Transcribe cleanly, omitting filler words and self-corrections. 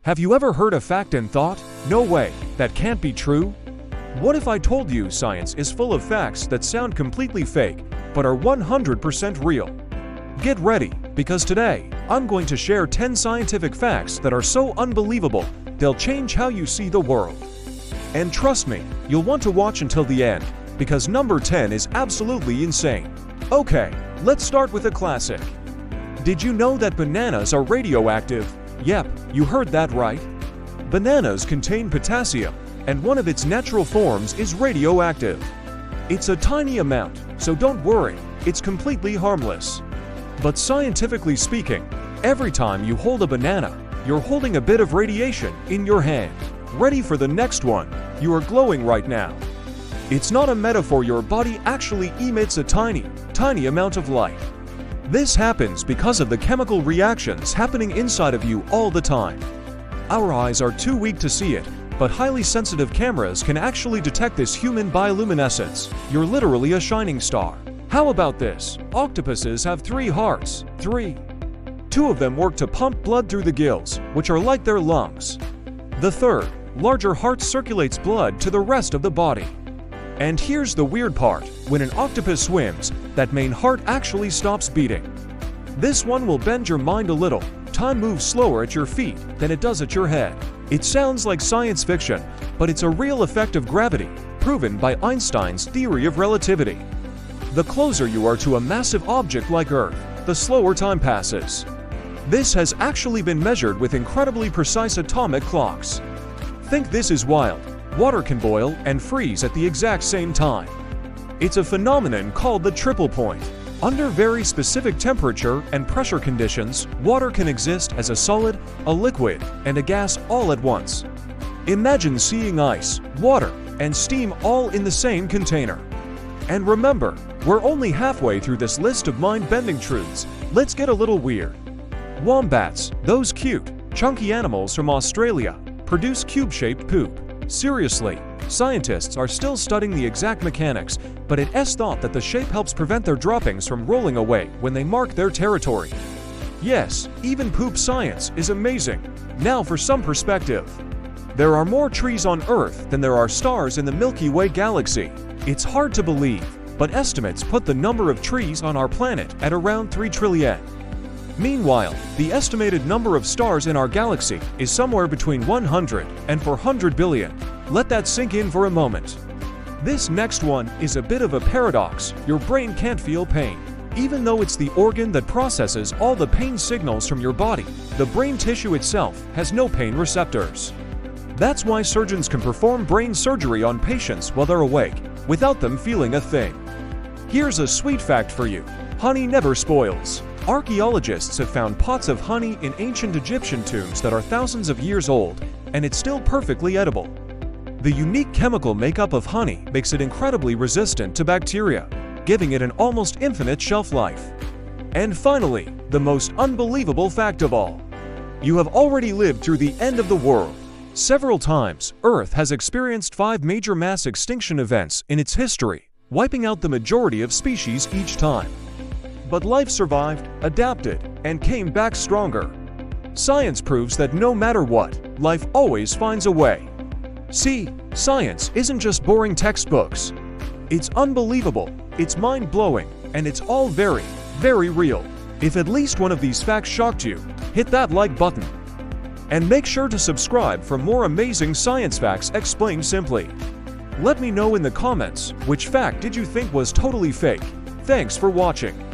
Have you ever heard a fact and thought, no way, that can't be true? What if I told you science is full of facts that sound completely fake, but are 100% real? Get ready, because today, I'm going to share 10 scientific facts that are so unbelievable, they'll change how you see the world. And trust me, you'll want to watch until the end, because number 10 is absolutely insane. Okay, let's start with a classic. Did you know that bananas are radioactive? Yep, you heard that right. Bananas contain potassium, and one of its natural forms is radioactive. It's a tiny amount, so don't worry, it's completely harmless. But scientifically speaking, every time you hold a banana, you're holding a bit of radiation in your hand. Ready for the next one? You are glowing right now. It's not a metaphor, your body actually emits a tiny amount of light. This happens because of the chemical reactions happening inside of you all the time. Our eyes are too weak to see it, but highly sensitive cameras can actually detect this human bioluminescence. You're literally a shining star. How about this? Octopuses have 3 hearts. 3. 2 of them work to pump blood through the gills, which are like their lungs. The third, larger heart, circulates blood to the rest of the body. And here's the weird part, when an octopus swims, that main heart actually stops beating. This one will bend your mind a little. Time moves slower at your feet than it does at your head. It sounds like science fiction, but it's a real effect of gravity, proven by Einstein's theory of relativity. The closer you are to a massive object like Earth, the slower time passes. This has actually been measured with incredibly precise atomic clocks. Think this is wild. Water can boil and freeze at the exact same time. It's a phenomenon called the triple point. Under very specific temperature and pressure conditions, water can exist as a solid, a liquid, and a gas all at once. Imagine seeing ice, water, and steam all in the same container. And remember, we're only halfway through this list of mind-bending truths. Let's get a little weird. Wombats, those cute, chunky animals from Australia, produce cube-shaped poop. Seriously, scientists are still studying the exact mechanics, but it's thought that the shape helps prevent their droppings from rolling away when they mark their territory. Yes, even poop science is amazing. Now for some perspective. There are more trees on Earth than there are stars in the Milky Way galaxy. It's hard to believe, but estimates put the number of trees on our planet at around 3 trillion. Meanwhile, the estimated number of stars in our galaxy is somewhere between 100 and 400 billion. Let that sink in for a moment. This next one is a bit of a paradox. Your brain can't feel pain. Even though it's the organ that processes all the pain signals from your body, the brain tissue itself has no pain receptors. That's why surgeons can perform brain surgery on patients while they're awake, without them feeling a thing. Here's a sweet fact for you. Honey never spoils. Archaeologists have found pots of honey in ancient Egyptian tombs that are thousands of years old, and it's still perfectly edible. The unique chemical makeup of honey makes it incredibly resistant to bacteria, giving it an almost infinite shelf life. And finally, the most unbelievable fact of all. You have already lived through the end of the world. Several times, Earth has experienced 5 major mass extinction events in its history, wiping out the majority of species each time. But life survived, adapted, and came back stronger. Science proves that no matter what, life always finds a way. See, science isn't just boring textbooks. It's unbelievable, it's mind-blowing, and it's all very, very real. If at least one of these facts shocked you, hit that like button. And make sure to subscribe for more amazing science facts explained simply. Let me know in the comments, which fact did you think was totally fake? Thanks for watching.